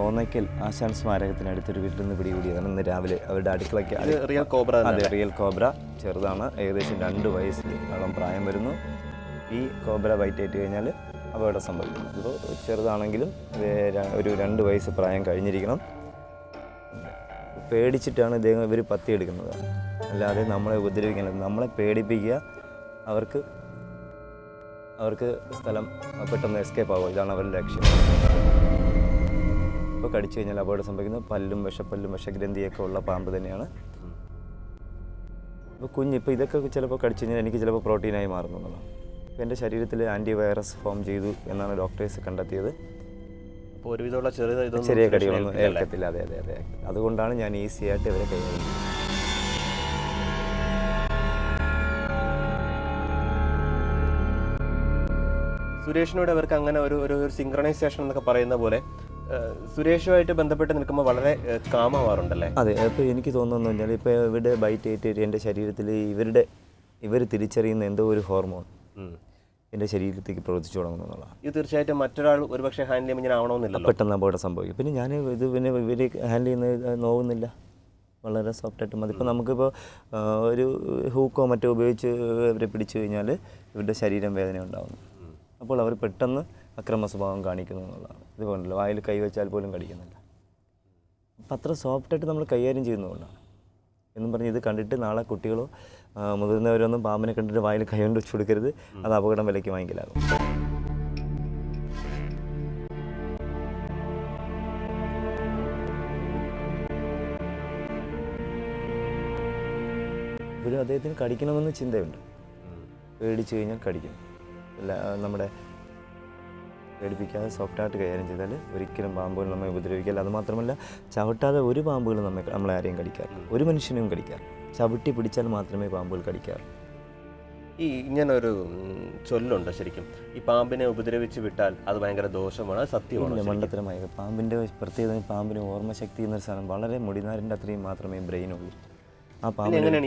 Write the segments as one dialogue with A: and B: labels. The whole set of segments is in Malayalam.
A: തോന്നയ്ക്കൽ ആശാൻ സ്മാരകത്തിനടുത്തൊരു വീട്ടിൽ നിന്ന് പിടികൂടിയതാണ് ഇന്ന് രാവിലെ. അവരുടെ അടുക്കളയ്ക്ക്
B: റിയൽ കോബ്ര.
A: അതെ, റിയൽ കോബ്ര. ചെറുതാണ്, ഏകദേശം 2 വയസ്സിനോളം പ്രായം വരുന്നു. ഈ കോബ്ര ബൈറ്റേറ്റ് കഴിഞ്ഞാൽ അപകടം സംഭവിക്കുന്നു. ഇപ്പോൾ ചെറുതാണെങ്കിലും ഒരു 2 വയസ്സ് പ്രായം കഴിഞ്ഞിരിക്കണം. പേടിച്ചിട്ടാണ് ഇവർ പത്തിയെടുക്കുന്നത്, അല്ലാതെ നമ്മളെ ഉപദ്രവിക്കുന്നത്, നമ്മളെ പേടിപ്പിക്കുക, അവർക്ക് സ്ഥലം പെട്ടെന്ന് എസ്കേപ്പ് ആവുക, ഇതാണ് അവരുടെ ലക്ഷ്യം. ഇപ്പോൾ കടിച്ചു കഴിഞ്ഞാൽ അപകടം സംഭവിക്കുന്നത് പല്ലും വിഷഗ്രന്ഥിയൊക്കെ ഉള്ള പാമ്പ് തന്നെയാണ്. ഇപ്പോൾ ഇതൊക്കെ ചിലപ്പോൾ കടിച്ചു കഴിഞ്ഞാൽ എനിക്ക് ചിലപ്പോൾ പ്രോട്ടീനായി മാറുന്നതാണ്. ഇപ്പോൾ എൻ്റെ ശരീരത്തിൽ ആൻറ്റിവൈറസ് ഫോം ചെയ്തു എന്നാണ് ഡോക്ടേഴ്സ് കണ്ടെത്തിയത്.
B: അപ്പോൾ ഒരുവിധമുള്ള
A: ചെറിയ കടികളൊന്നും ഏൽക്കത്തില്ല. അതെ. അതുകൊണ്ടാണ് ഞാൻ ഈസി ആയിട്ട് ഇവരെ കൈകാര്യം ചെയ്യുന്നത്.
B: സുരേഷിനോട് അവർക്ക് അങ്ങനെ ഒരു സിങ്ക്രണൈസേഷൻ എന്നൊക്കെ പറയുന്ന പോലെ സുരേഷുമായിട്ട് ബന്ധപ്പെട്ട് നിൽക്കുമ്പോൾ വളരെ കാമാവാറുണ്ടല്ലേ?
A: അതെ. അപ്പോൾ എനിക്ക് തോന്നുന്നു പറഞ്ഞാൽ ഇപ്പോൾ ഇവരുടെ ബൈറ്റ് ഏറ്റ് എൻ്റെ ശരീരത്തിൽ ഇവർ തിരിച്ചറിയുന്ന എന്തോ ഒരു ഹോർമോൺ എൻ്റെ ശരീരത്തേക്ക് പ്രവർത്തിച്ചു തുടങ്ങുന്നതാണ്.
B: ഇത് തീർച്ചയായിട്ടും മറ്റൊരാൾ ഒരുപക്ഷെ ഹാൻഡിൽ ചെയ്യുമ്പോൾ ഇങ്ങനെ ആവണമെന്നില്ല,
A: പെട്ടെന്ന് അപകടം സംഭവിക്കും. പിന്നെ ഞാൻ ഇവർ ഹാൻഡിൽ ചെയ്യുന്നത് നോവുന്നില്ല, വളരെ സോഫ്റ്റായിട്ട് മതി. ഇപ്പോൾ നമുക്കിപ്പോൾ ഒരു ഹൂക്കോ മറ്റോ ഉപയോഗിച്ച് ഇവരെ പിടിച്ചു കഴിഞ്ഞാൽ ഇവരുടെ ശരീരം വേദന ഉണ്ടാകുന്നു. അപ്പോൾ അവർ പെട്ടെന്ന് അക്രമ സ്വഭാവം കാണിക്കുന്നു എന്നുള്ളതാണ്. ഇതുകൊണ്ടല്ലോ വായിൽ കൈവച്ചാൽ പോലും കടിക്കുന്നില്ല. അപ്പം അത്ര സോഫ്റ്റായിട്ട് നമ്മൾ കൈകാര്യം ചെയ്യുന്നതുകൊണ്ടാണ്. എന്നും പറഞ്ഞ് ഇത് കണ്ടിട്ട് നാളെ കുട്ടികളോ മുതിർന്നവരൊന്നും പാമ്പിനെ കണ്ടിട്ട് വായിൽ കൈ കൊണ്ട് വെച്ച് കൊടുക്കരുത്, അത് അപകടം വിലയ്ക്ക് വാങ്ങിക്കലാകും. ഇവിടെ അദ്ദേഹത്തിന് കടിക്കണമെന്ന് ചിന്തയുണ്ട്. പേടിച്ചു കഴിഞ്ഞാൽ കടിക്കും. അല്ല, നമ്മുടെ പേടിപ്പിക്കാതെ സോഫ്റ്റായിട്ട് കൈകാര്യം ചെയ്താൽ ഒരിക്കലും പാമ്പുകൾ നമ്മെ ഉപദ്രവിക്കില്ല. അതുമാത്രമല്ല, ചവിട്ടാതെ ഒരു പാമ്പുകളും നമ്മളെ ആരെയും കടിക്കാറില്ല, ഒരു മനുഷ്യനെയും കടിക്കാറ്. ചവിട്ടി പിടിച്ചാൽ മാത്രമേ പാമ്പുകൾ കടിക്കാറ്.
B: ഈ ഇങ്ങനൊരു ചൊല്ലുണ്ട് ശരിക്കും, ഈ പാമ്പിനെ ഉപദ്രവിച്ച് വിട്ടാൽ അത് ഭയങ്കര ദോഷമാണ്, സത്യമാണ്?
A: മണ്ടത്തരമായ പാമ്പിൻ്റെ പ്രത്യേകത, പാമ്പിന് ഓർമ്മശക്തി എന്നൊരു സാധനം വളരെ മുടിനാരിൻ്റെ അത്രയും മാത്രമേ ബ്രെയിനുള്ളൂ. ആ പാമ്പിന്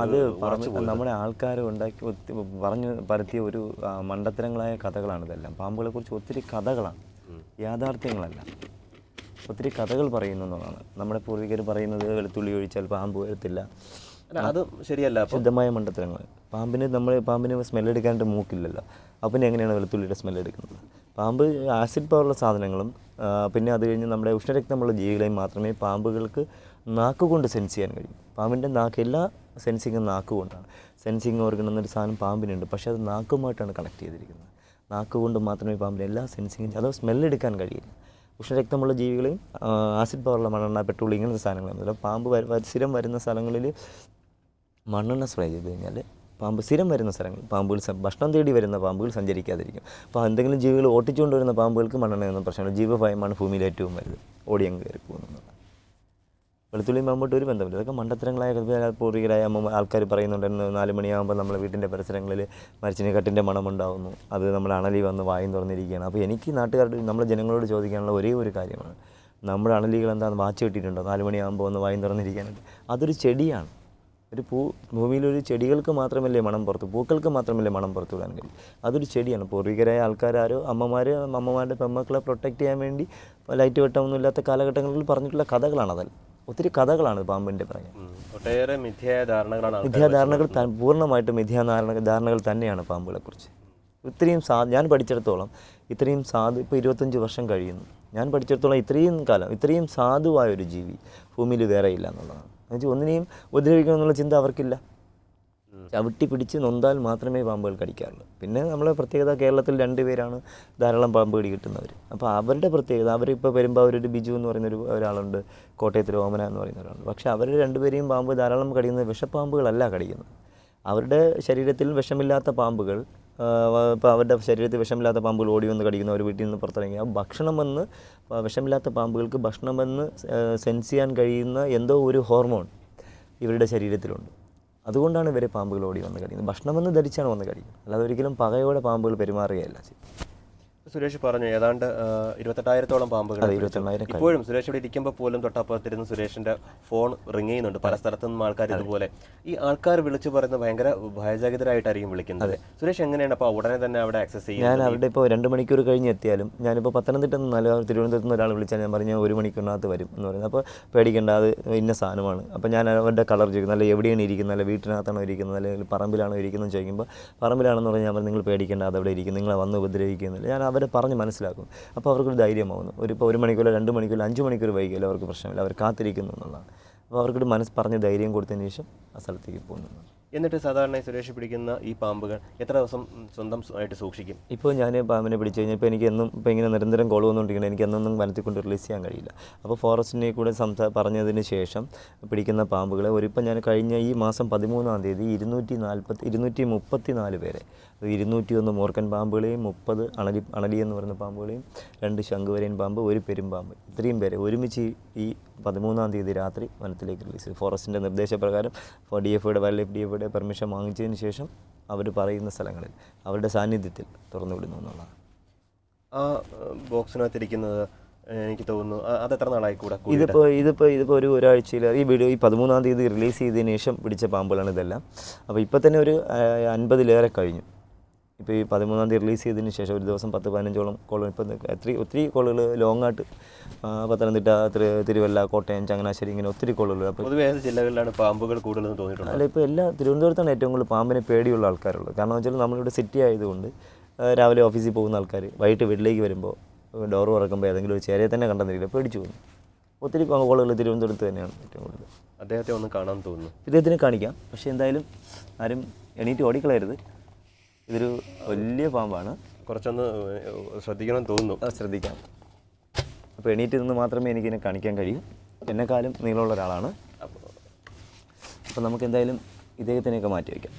A: അത് നമ്മുടെ ആൾക്കാർ പറഞ്ഞു പരത്തിയ ഒരു മണ്ടത്തരങ്ങളായ കഥകളാണ് ഇതെല്ലാം. പാമ്പുകളെ കുറിച്ച് ഒത്തിരി കഥകളാണ്, യാഥാർത്ഥ്യങ്ങളല്ല. ഒത്തിരി കഥകൾ പറയുന്നതാണ്. നമ്മുടെ പൂർവികർ പറയുന്നത് വെളുത്തുള്ളി ഒഴിച്ചാൽ പാമ്പ് വരത്തില്ല,
B: അത് ശരിയല്ല,
A: ശുദ്ധമായ മണ്ടത്തരങ്ങൾ. പാമ്പിന് സ്മെല്ലെടുക്കാനായിട്ട് മൂക്കില്ലല്ലോ, അപ്പം എങ്ങനെയാണ് വെളുത്തുള്ളിയുടെ സ്മെല്ലെടുക്കുന്നത്? പാമ്പ് ആസിഡ് പവറുള്ള സാധനങ്ങളും പിന്നെ അത് കഴിഞ്ഞ് നമ്മുടെ ഉഷ്ണരക്തമുള്ള ജീവികളെയും മാത്രമേ പാമ്പുകൾക്ക് നാക്കുകൊണ്ട് സെൻസ് ചെയ്യാൻ കഴിയും. പാമ്പിൻ്റെ എല്ലാ സെൻസിങ്ങും നാക്കുകൊണ്ടാണ്. സെൻസിങ് ഓർഗൻ എന്നൊരു സാധനം പാമ്പിനുണ്ട്, പക്ഷേ അത് നാക്കുമായിട്ടാണ് കണക്ട് ചെയ്തിരിക്കുന്നത്. നാക്കുകൊണ്ട് മാത്രമേ പാമ്പിന് എല്ലാ സെൻസിങ്ങും, അതോ സ്മെല്ലെടുക്കാൻ കഴിയില്ല. ഉഷ്ണരക്തമുള്ള ജീവികളെയും ആസിഡ് പവറുള്ള മണ്ണെണ്ണ, പെട്രോൾ, ഇങ്ങനത്തെ സാധനങ്ങളൊന്നുമില്ല. പാമ്പ് സ്ഥിരം വരുന്ന സ്ഥലങ്ങളിൽ മണ്ണെണ്ണ സ്പ്രേ ചെയ്ത് കഴിഞ്ഞാൽ പാമ്പ് സ്ഥിരം വരുന്ന സ്ഥലങ്ങൾ പാമ്പുകൾ ഭക്ഷണം തേടി വരുന്ന പാമ്പുകൾ സഞ്ചരിക്കാതിരിക്കും. അപ്പോൾ എന്തെങ്കിലും ജീവികൾ ഓട്ടിച്ചുകൊണ്ട് വരുന്ന പാമ്പുകൾക്ക് മണ്ണെണ്ണയൊന്നും പ്രശ്നമില്ല. ജീവഭയമാണ് ഭൂമിയിൽ ഏറ്റവും വലുത്, ഓടിയങ്ങ് കയറി പോകുന്നത്. വെളുത്തുള്ളിയും പാമ്പോട്ട് ഒരു ബന്ധമില്ല. അതൊക്കെ മണ്ടത്തരങ്ങളായ പൂർവികരായ ആൾക്കാർ പറയുന്നുണ്ടായിരുന്നു. 4 മണിയാകുമ്പോൾ നമ്മളെ വീട്ടിൻ്റെ പരിസരങ്ങളിൽ മരിച്ചിന് കട്ടിൻ്റെ മണമുണ്ടാകുന്നു, അത് നമ്മുടെ അണലി വന്ന് വായും തുറന്നിരിക്കുകയാണ്. അപ്പോൾ എനിക്ക് നാട്ടുകാരുടെ നമ്മളെ ജനങ്ങളോട് ചോദിക്കാനുള്ള ഒരേ ഒരു കാര്യമാണ്, നമ്മുടെ അണലികൾ എന്താണെന്ന് വാച്ച് കിട്ടിയിട്ടുണ്ടോ 4 മണിയാകുമ്പോൾ ഒന്ന് വായും തുറന്നിരിക്കാനായിട്ട്? അതൊരു ചെടിയാണ്. ഭൂമിയിലൊരു ചെടികൾക്ക് മാത്രമല്ലേ മണം പുറത്ത്, പൂക്കൾക്ക് മാത്രമല്ലേ മണം പുറത്തു വിടാൻ കഴിയും. അതൊരു ചെടിയാണ്. പൂർവികരായ ആൾക്കാരോ അമ്മമാരുടെ പെമ്മക്കളെ പ്രൊട്ടക്റ്റ് ചെയ്യാൻ വേണ്ടി ലൈറ്റ് വെട്ടമൊന്നും ഇല്ലാത്ത കാലഘട്ടങ്ങളിൽ പറഞ്ഞിട്ടുള്ള കഥകളാണ്. അതല്ല, ഒത്തിരി കഥകളാണ് പാമ്പിൻ്റെ പറയാൻ.
B: ഒട്ടേറെ
A: മിഥ്യാധാരണകൾ പൂർണ്ണമായിട്ടും മിഥ്യാധാരണകൾ തന്നെയാണ് പാമ്പുകളെക്കുറിച്ച്. ഇത്രയും ഞാൻ പഠിച്ചിടത്തോളം ഇത്രയും ഇപ്പോൾ 25 വർഷം കഴിയുന്നു. ഞാൻ പഠിച്ചിടത്തോളം ഇത്രയും കാലം ഇത്രയും സാധുവായൊരു ജീവി ഭൂമിയിൽ വേറെ ഇല്ല എന്നുള്ളതാണ്. എന്നുവെച്ചാൽ ഒന്നിനെയും ഉപദ്രവിക്കണമെന്നുള്ള ചിന്ത അവർക്കില്ല. ചവിട്ടി പിടിച്ച് നൊന്താൽ മാത്രമേ പാമ്പുകൾ കടിക്കാറുള്ളൂ. പിന്നെ നമ്മളെ പ്രത്യേകത, കേരളത്തിൽ 2 പേരാണ് ധാരാളം പാമ്പ് കടി കിട്ടുന്നവർ. അപ്പോൾ അവരുടെ പ്രത്യേകത, അവരിപ്പോൾ വരുമ്പോൾ അവരൊരു ബിജു എന്ന് പറയുന്ന ഒരാളുണ്ട്, കോട്ടയത്തിൽ ഓമന എന്ന് പറയുന്ന ഒരാളുണ്ട്. പക്ഷേ അവർ 2 പേരെയും പാമ്പ് ധാരാളം കടിക്കുന്നത് വിഷപ്പാമ്പുകളല്ല കടിക്കുന്നത്. അവരുടെ ശരീരത്തിൽ വിഷമില്ലാത്ത പാമ്പുകൾ, ഇപ്പോൾ അവരുടെ ശരീരത്തിൽ വിഷമില്ലാത്ത പാമ്പുകൾ ഓടി വന്ന് കടിക്കുന്ന ഒരു വീട്ടിൽ നിന്ന് പുറത്തിറങ്ങി ഭക്ഷണമെന്ന് വിഷമില്ലാത്ത പാമ്പുകൾക്ക് ഭക്ഷണമെന്ന് സെൻസ് ചെയ്യാൻ കഴിയുന്ന എന്തോ ഒരു ഹോർമോൺ ഇവരുടെ ശരീരത്തിലുണ്ട്. അതുകൊണ്ടാണ് ഇവരെ പാമ്പുകൾ ഓടി വന്ന് കടിക്കുന്നത്. ഭക്ഷണമെന്ന് ധരിച്ചാണ് വന്ന് കടിക്കുന്നത്, അല്ലാതെ ഒരിക്കലും പകയോടെ പാമ്പുകൾ പെരുമാറുകയല്ല.
B: സുരേഷ് പറഞ്ഞു ഏതാണ്ട് 28,000-ഓളം പാമ്പുകൾ.
A: അതെ, 28,000
B: ഇപ്പോഴും സുരേഷ് ഇവിടെ ഇരിക്കുമ്പോൾ പോലും തൊട്ടപ്പുറത്തിരുന്ന് സുരേഷിന്റെ ഫോൺ റിങ് ചെയ്യുന്നുണ്ട്. പല സ്ഥലത്തു നിന്നും ആൾക്കാർ ഇതുപോലെ ഈ ആൾക്കാർ വിളിച്ചു പറയുന്നത് ഭയങ്കര ഭയചകിതരായിട്ടായിരിക്കും വിളിക്കുന്നത്. സുരേഷ് എങ്ങനെയാണ് അപ്പോൾ ഉടനെ തന്നെ അവിടെ ആക്സസ് ചെയ്യുന്നത്?
A: ഞാൻ അവിടെ ഇപ്പോൾ 2 മണിക്കൂർ കഴിഞ്ഞ് എത്തിയാലും ഞാനിപ്പോൾ പത്തനംതിട്ട നിന്നല്ല തിരുവനന്തപുരത്ത് നിന്ന് ഒരാൾ വിളിച്ചാൽ ഞാൻ പറഞ്ഞാൽ 1 മണിക്കൂറിനകത്ത് വരും എന്ന് പറയുന്നത്. അപ്പോൾ പേടിക്കേണ്ട, അത് ഇന്ന സാധനമാണ്. അപ്പോൾ ഞാൻ അവരുടെ കളർ ചോദിക്കുന്നത്, അല്ല എവിടെയാണ് ഇരിക്കുന്നത്, അല്ല വീട്ടിനകത്താണോ ഇരിക്കുന്നത്, അല്ലെങ്കിൽ പറമ്പിലാണോ ഇരിക്കുന്നത് ചോദിക്കുമ്പോൾ പറമ്പിലാണെന്ന് പറഞ്ഞാൽ ഞാൻ പറഞ്ഞു നിങ്ങൾ പേടിക്കേണ്ട, അതവിടെ ഇരിക്കും, നിങ്ങളെ വന്ന് ഉപദ്രവിക്കുന്നില്ല. ഞാൻ അവരെ പറഞ്ഞ് മനസ്സിലാക്കും. അപ്പോൾ അവർക്കൊരു ധൈര്യമാവുന്നു. ഇപ്പോൾ 1 മണിക്കൂർ, 2 മണിക്കൂർ, 5 മണിക്കൂർ വൈകിയാലും അവർക്ക് പ്രശ്നമില്ല, അവർ കാത്തിരിക്കുന്നു എന്നുള്ളതാണ്. അപ്പോൾ അവർക്കൊരു പറഞ്ഞ് ധൈര്യം കൊടുത്തതിന് ശേഷം ആ സ്ഥലത്തേക്ക് പോകുന്നു.
B: എന്നിട്ട് സാധാരണ സുരേഷ് പിടിക്കുന്ന ഈ പാമ്പുകൾ എത്ര ദിവസം സ്വന്തം ആയിട്ട് സൂക്ഷിക്കും?
A: ഇപ്പോൾ ഞാൻ പാമ്പിനെ പിടിച്ചു കഴിഞ്ഞാൽ ഇപ്പോൾ എനിക്ക് എന്നും ഇപ്പോൾ ഇങ്ങനെ നിരന്തരം കോൾ വന്നുകൊണ്ടിരിക്കുന്നത്, എനിക്ക് എന്നൊന്നും വനത്തിൽ കൊണ്ട് റിലീസ് ചെയ്യാൻ കഴിയില്ല. അപ്പോൾ ഫോറസ്റ്റിനെ കൂടെ പറഞ്ഞതിന് ശേഷം പിടിക്കുന്ന പാമ്പുകളെ ഇപ്പം ഞാൻ കഴിഞ്ഞ ഈ മാസം 13-ാം തീയതി 234 പേരെ, 201 മൂർക്കൻ പാമ്പുകളെയും 30 അണലി എന്ന് പറയുന്ന പാമ്പുകളെയും 2 ശംഖുവരയൻ പാമ്പ്, 1 പെരുമ്പാമ്പ്, ഇത്രയും പേരെ ഒരുമിച്ച് ഈ 13-ാം തീയതി രാത്രി വനത്തിലേക്ക് റിലീസ് ചെയ്തു. ഫോറസ്റ്റിൻ്റെ നിർദ്ദേശപ്രകാരം DFOയുടെ വൈൽഡ് ലൈഫ് DFOയുടെ പെർമിഷൻ വാങ്ങിച്ചതിന് ശേഷം അവർ പറയുന്ന സ്ഥലങ്ങളിൽ അവരുടെ സാന്നിധ്യത്തിൽ തുറന്നു വിടുന്നു എന്നുള്ളതാണ്.
B: ആ ബോക്സിനകത്തിരിക്കുന്നത് എനിക്ക് തോന്നുന്നു അത് എത്ര നാളായി കൂടെ?
A: ഇതിപ്പോൾ ഒരാഴ്ചയിൽ ഈ വീഡിയോ ഈ 13-ാം തീയതി റിലീസ് ചെയ്തതിന് ശേഷം പിടിച്ച പാമ്പുകളാണ് ഇതെല്ലാം. അപ്പോൾ ഇപ്പോൾ തന്നെ ഒരു 50-ലേറെ കഴിഞ്ഞു. ഇപ്പോൾ ഈ 13-ാം തീയതി റിലീസ് ചെയ്തതിന് ശേഷം ഒരു ദിവസം 10-15ഓളം കോളുകൾ, ഇപ്പം ഒത്തിരി കോളുകൾ ലോങ്ങായിട്ട് പത്തനംതിട്ട, തിരുവല്ല, കോട്ടയം, ചങ്ങനാശ്ശേരി, ഇങ്ങനെ ഒത്തിരി കോളുകൾ. അപ്പോൾ
B: പൊതുവേ ഏത് ജില്ലകളിലാണ് പാമ്പുകൾ കൂടുതലെന്ന് തോന്നിയിട്ടുണ്ട്?
A: അല്ല, ഇപ്പോൾ തിരുവനന്തപുരത്താണ് ഏറ്റവും കൂടുതൽ പാമ്പിനെ പേടിയുള്ള ആൾക്കാരുള്ളത്. കാരണം എന്ന് വെച്ചാൽ നമ്മളിവിടെ സിറ്റി ആയതുകൊണ്ട് രാവിലെ ഓഫീസിൽ പോകുന്ന ആൾക്കാർ വൈകിട്ട് വീട്ടിലേക്ക് വരുമ്പോൾ ഡോർ തുറക്കുമ്പോൾ ഏതെങ്കിലും ഒരു ചേരയെ തന്നെ കണ്ടെന്നിരിക്കില്ല, പേടിച്ചു പോകുന്നു. ഒത്തിരി കോളുകൾ തിരുവനന്തപുരത്ത് തന്നെയാണ് ഏറ്റവും കൂടുതൽ.
B: അദ്ദേഹത്തെ ഒന്ന് കാണാൻ തോന്നുന്നു.
A: ഇദ്ദേഹത്തിന് കാണിക്കാം, പക്ഷേ എന്തായാലും ആരും എണീറ്റ് ഓടിക്കളയരുത്. ഇതൊരു വലിയ പാമ്പാണ്, കുറച്ചൊന്ന്
B: ശ്രദ്ധിക്കണം തോന്നുന്നു.
A: ശ്രദ്ധിക്കാം. അപ്പോൾ എണീറ്റ് നിന്ന് മാത്രമേ എനിക്കിതിനെ കാണിക്കാൻ കഴിയൂ. എന്നെക്കാളും നീളമുള്ള ഒരാളാണ്. അപ്പോൾ നമുക്ക് എന്തായാലും ഇദ്ദേഹത്തിനെയൊക്കെ മാറ്റി വയ്ക്കാം.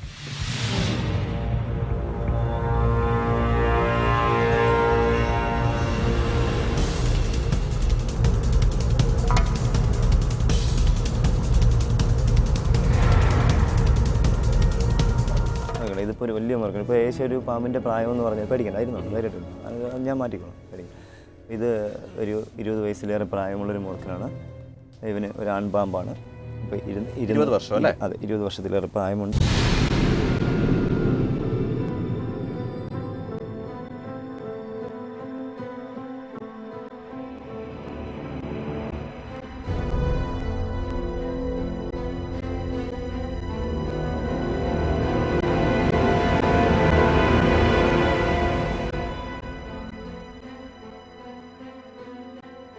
A: ഇതിപ്പോൾ ഒരു വലിയ മാർക്കാണ്. ഇപ്പോൾ ഏകദേശം ഒരു പാമ്പിൻ്റെ പ്രായം എന്ന് പറഞ്ഞാൽ പേടിക്കണ്ട, ആയിരുന്നു ധൈര്യമായിട്ടുണ്ട്, അത് ഞാൻ മാറ്റിക്കോളാം, പേടിക്കും. ഇത് ഒരു 20 വയസ്സിലേറെ പ്രായമുള്ളൊരു മൂർഖനാണ്. ഇവന് ഒരു ആൺപാമ്പാണ്. ഇപ്പോൾ
B: 20 വർഷം അല്ലേ?
A: അതെ, 20 വർഷത്തിലേറെ പ്രായമുണ്ട്.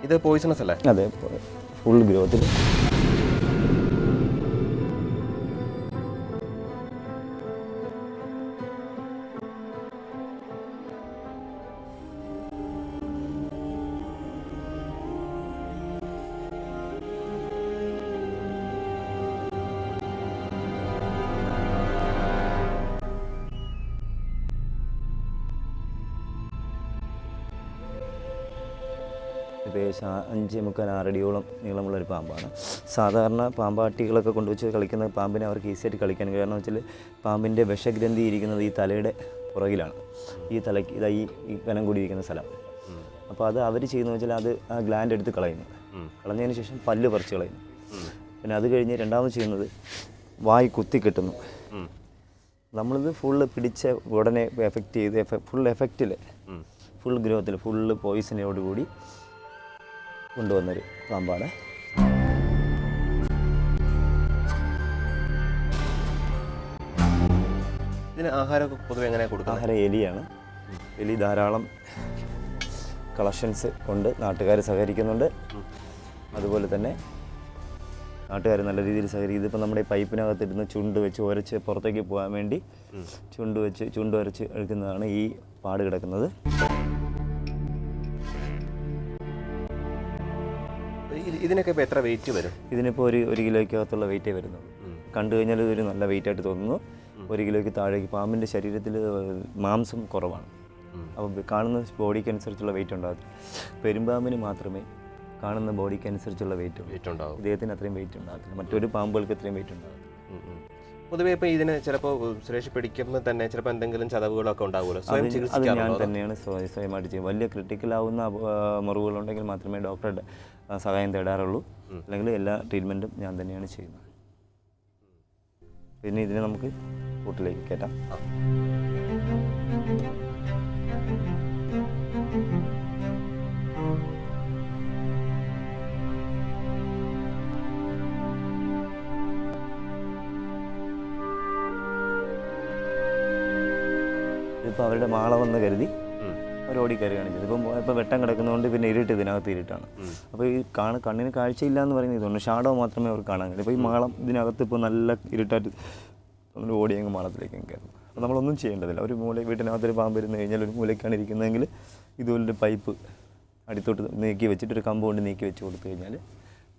B: ഇത് പോയിസണസ് അല്ലേ?
A: അതെ, ഫുൾ ഗ്രോത്തിൽ. ഏകദേശം 5-6 അടിയോളം നീളമുള്ളൊരു പാമ്പാണ്. സാധാരണ പാമ്പാട്ടികളൊക്കെ കൊണ്ടുവച്ച് കളിക്കുന്ന പാമ്പിനെ അവർക്ക് ഈസിയായിട്ട് കളിക്കാൻ, കാരണം വെച്ചാൽ പാമ്പിൻ്റെ വിഷഗ്രന്ഥി ഇരിക്കുന്നത് ഈ തലയുടെ പുറകിലാണ്. ഈ തലയ്ക്ക് ഈ കനം കൂടി ഇരിക്കുന്ന സ്ഥലം. അപ്പോൾ അത് അവർ ചെയ്യുന്നത് വെച്ചാൽ അത് ആ ഗ്ലാൻഡ് എടുത്ത് കളയുന്നു. കളഞ്ഞതിന് ശേഷം പല്ല് പറിച്ച് കളയുന്നു. പിന്നെ അത് കഴിഞ്ഞ് രണ്ടാമത് ചെയ്യുന്നത് വായി കുത്തി കെട്ടുന്നു. നമ്മളിത് ഫുള്ള് പിടിച്ച ഉടനെ എഫക്റ്റ് ചെയ്ത് ഫുൾ എഫക്റ്റിൽ ഫുൾ ഗ്രോത്തിൽ ഫുള്ള് പോയിസനോടുകൂടി കൊണ്ടുവന്നൊരു പാമ്പാണ്.
B: ഇതിന് ആഹാരമൊക്കെ പൊതുവെ എങ്ങനെയാണ് കൊടുക്കുന്നത്?
A: ആഹാരം എലിയാണ്. എലി ധാരാളം കളക്ഷൻസ് കൊണ്ട് നാട്ടുകാർ സഹകരിക്കുന്നുണ്ട്. അതുപോലെ തന്നെ നാട്ടുകാർ നല്ല രീതിയിൽ സഹകരിക്കും. ഇതിപ്പോൾ നമ്മുടെ പൈപ്പിനകത്തിരുന്ന് ചുണ്ട് വെച്ച് ഉരച്ച് പുറത്തേക്ക് പോകാൻ വേണ്ടി ചുണ്ട് ഉരച്ച് എടുക്കുന്നതാണ് ഈ പാട് കിടക്കുന്നത്.
B: ഇതിനൊക്കെ ഇപ്പോൾ എത്ര വെയിറ്റ് വരും?
A: ഇതിനിപ്പോൾ ഒരു കിലോയ്ക്കകത്തുള്ള വെയിറ്റേ വരുന്നു. കണ്ടു കഴിഞ്ഞാൽ ഇതൊരു നല്ല വെയിറ്റായിട്ട് തോന്നുന്നു. 1 കിലോയ്ക്ക് താഴേക്ക്. പാമ്പിൻ്റെ ശരീരത്തിൽ മാംസം കുറവാണ്, അപ്പോൾ കാണുന്ന ബോഡിക്ക് അനുസരിച്ചുള്ള വെയിറ്റ് ഉണ്ടാകും. പെരുമ്പാമ്പിന് മാത്രമേ കാണുന്ന ബോഡിക്ക് അനുസരിച്ചുള്ള വെയിറ്റ് ഉണ്ടാകും. ഇദ്ദേഹത്തിന് അത്രയും വെയിറ്റ് ഉണ്ടാകത്തില്ല, മറ്റൊരു പാമ്പുകൾക്ക് ഇത്രയും വെയിറ്റ് ഉണ്ടാകും.
B: പൊതുവേ ഇപ്പം ഇതിന് ചിലപ്പോൾ സുരേഷ് പിടിക്കുമ്പോൾ തന്നെ ചിലപ്പോൾ എന്തെങ്കിലും ചതവുകളൊക്കെ ഉണ്ടാവുമല്ലോ, സ്വയം
A: അത് ഞാൻ
B: ചികിത്സിക്കാറുണ്ടോ?
A: തന്നെയാണ് സ്വയമായിട്ട് ചെയ്യും. വലിയ ക്രിട്ടിക്കലാവുന്ന മുറിവുകളുണ്ടെങ്കിൽ മാത്രമേ ഡോക്ടറുടെ സഹായം തേടാറുള്ളൂ. അല്ലെങ്കിൽ എല്ലാ ട്രീറ്റ്മെൻറ്റും ഞാൻ തന്നെയാണ് ചെയ്യുന്നത്. പിന്നെ ഇതിനെ നമുക്ക് കൂട്ടിലേക്ക് കയറ്റാം. ഇതിപ്പോൾ അവരുടെ മാളമെന്ന് കരുതി അവർ ഓടിക്കയറുകയാണ് ചെയ്തത്. ഇപ്പോൾ വെട്ടം കിടക്കുന്നതുകൊണ്ട് പിന്നെ ഇരുട്ട്, ഇതിനകത്ത് ഇരുട്ടാണ്. അപ്പോൾ ഈ കണ്ണിന് കാഴ്ചയില്ല എന്ന് പറയുന്നത് ഇതുകൊണ്ട് ഷാഡോ മാത്രമേ അവർ കാണാൻ കഴിയും. ഇപ്പോൾ ഈ മാളം ഇതിനകത്ത് ഇപ്പോൾ നല്ല ഇരുട്ടായിട്ട് നമ്മൾ ഓടി അങ്ങ് മാളത്തിലേക്ക് കയറും. അപ്പോൾ നമ്മളൊന്നും ചെയ്യേണ്ടതില്ല. ഒരു വീട്ടിനകത്തൊരു പാമ്പ് ഇരുന്ന് കഴിഞ്ഞാൽ ഒരു മൂലയ്ക്കാണ് ഇരിക്കുന്നതെങ്കിൽ ഇതുപോലൊരു പൈപ്പ് അടിത്തോട്ട് നീക്കി വെച്ചിട്ട് ഒരു കമ്പ് കൊണ്ട് നീക്കി വെച്ച് കൊടുത്തു കഴിഞ്ഞാൽ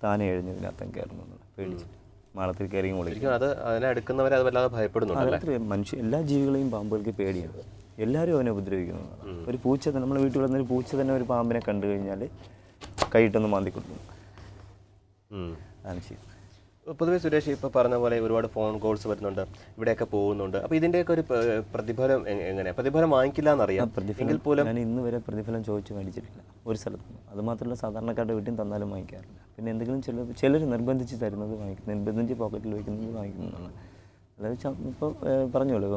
A: താനെ എഴുന്നതിനകത്തും കയറുന്നു പേടിച്ചിട്ട് മാളത്തിൽ കയറി
B: ശരിക്കും അത് അതിനെ എടുക്കുന്നവരെ അത് വല്ലാതെ ഭയപ്പെടുന്നുണ്ടല്ലേ?
A: എല്ലാ ജീവികളെയും പാമ്പുകൾക്ക് പേടിയാണ്. എല്ലാവരും അവനെ ഉപദ്രവിക്കുന്നതാണ്. ഒരു പൂച്ച തന്നെ, നമ്മുടെ വീട്ടിൽ വളർന്നൊരു പൂച്ച തന്നെ ഒരു പാമ്പിനെ കണ്ടു കഴിഞ്ഞാൽ കൈയിട്ടൊന്ന് മാന്തി കൊടുക്കുന്നു. അതാണ് ചെയ്യും.
B: പൊതുവെ സുരേഷ് ഇപ്പോൾ പറഞ്ഞ പോലെ ഒരുപാട് ഫോൺ കോൾസ് വരുന്നുണ്ട്, ഇവിടെയൊക്കെ പോകുന്നുണ്ട്. അപ്പോൾ ഇതിൻ്റെയൊക്കെ ഒരു പ്രതിഫലം എങ്ങനെയാണ്? പ്രതിഫലം വാങ്ങിക്കില്ല എന്നറിയാം, എങ്കിൽ പോലും
A: ഞാൻ ഇന്ന് വരെ പ്രതിഫലം ചോദിച്ച് മേടിച്ചിട്ടില്ല ഒരു സ്ഥലത്തുനിന്ന്. അതുമാത്രമല്ല സാധാരണക്കാരുടെ വീട്ടിൽ തന്നാലും വാങ്ങിക്കാറില്ല. പിന്നെ എന്തെങ്കിലും ചിലർ നിർബന്ധിച്ച് തരുന്നത് വാങ്ങിക്കും, നിർബന്ധിച്ച് പോക്കറ്റിൽ വയ്ക്കുന്നത് വാങ്ങിക്കുന്നതാണ്. അതായത് ഇപ്പോൾ പറഞ്ഞോളൂ,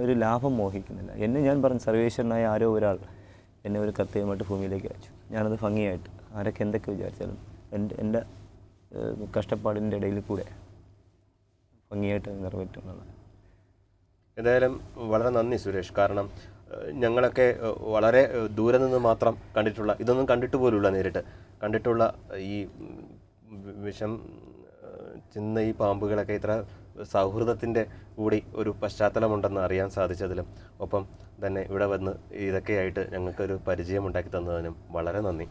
A: ഒരു ലാഭം മോഹിക്കുന്നില്ല. എന്നെ ഞാൻ പറഞ്ഞു, സർവേശ്വരനായ ആരോ ഒരാൾ എന്നെ ഒരു കത്തയുമായിട്ട് ഭൂമിയിലേക്ക് അയച്ചു. ഞാനത് ഭംഗിയായിട്ട് ആരൊക്കെ എന്തൊക്കെ വിചാരിച്ചാലും എൻ്റെ കഷ്ടപ്പാടിൻ്റെ ഇടയിൽ കൂടെ ഭംഗിയായിട്ട് നിറവേറ്റുന്നതാണ്.
B: എന്തായാലും വളരെ നന്ദി സുരേഷ്. കാരണം ഞങ്ങളൊക്കെ വളരെ ദൂരെ നിന്ന് മാത്രം കണ്ടിട്ടുള്ള, ഇതൊന്നും കണ്ടിട്ട് പോലുമില്ല, നേരിട്ട് കണ്ടിട്ടുള്ള ഈ വിഷം ചെന്ന ഈ പാമ്പുകളൊക്കെ ഇത്ര സൗഹൃദത്തിൻ്റെ കൂടി ഒരു പശ്ചാത്തലമുണ്ടെന്ന് അറിയാൻ സാധിച്ചതിലും, ഒപ്പം തന്നെ ഇവിടെ വന്ന് ഇതൊക്കെയായിട്ട് ഞങ്ങൾക്കൊരു പരിചയം ഉണ്ടാക്കി തന്നതിനും വളരെ നന്ദി.